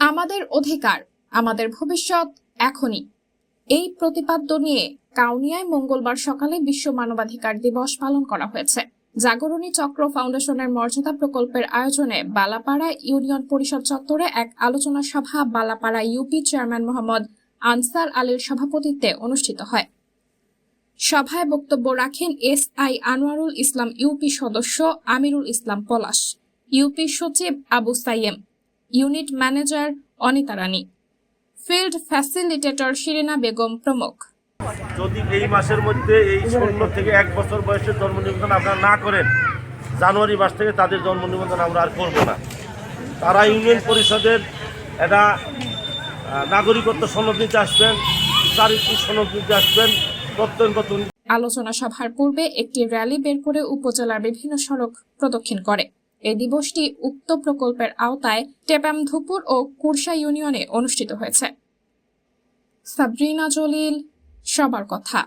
আমাদের অধিকার, আমাদের ভবিষ্যৎ এখনই। এই প্রতিপাদ্য নিয়ে কাউনিয়ায় মঙ্গলবার সকালে বিশ্ব মানবাধিকার দিবস পালন করা হয়েছে। জাগরণী চক্র ফাউন্ডেশনের মর্যাদা প্রকল্পের আয়োজনে বালাপাড়া ইউনিয়ন পরিষদ চত্বরে এক আলোচনা সভা Balapara UP chairman Mohammad answer আলীর সভাপতিত্বে অনুষ্ঠিত হয়। সভায় বক্তব্য রাখেন এসআই আনোয়ারুল ইসলাম, ইউপি সদস্য আমিরুল ইসলাম পলাশ, ইউপি সচিব আবু সাইয়েম, ইউনিট ম্যানেজার অনিতা রানী, ফিল্ড ফ্যাসিলিটেটর শিরিনা বেগম প্রমুখ। যদি এই মাসের মধ্যে এই 16 থেকে 1 বছর বয়সের জন্ম নিবন্ধন আপনারা না করেন, জানুয়ারি মাস থেকে তাদের জন্ম নিবন্ধন আমরা আর করব না। তারা ইউনিয়ন পরিষদের একটা নাগরিকত্ব সনদ নিতে আসবেন, চারিত্রিক সনদ নিতে আসবেন, প্রত্যয়নগত। আলোচনা সভার পূর্বে একটি র্যালি বের করে উপজেলার বিভিন্ন সড়ক প্রদক্ষিণ করে। এই দিবসটি উক্ত প্রকল্পের আওতায় টেপামধুপুর ও কুরসা ইউনিয়নে অনুষ্ঠিত হয়েছে। সাবরিনা জলিল, সবার কথা।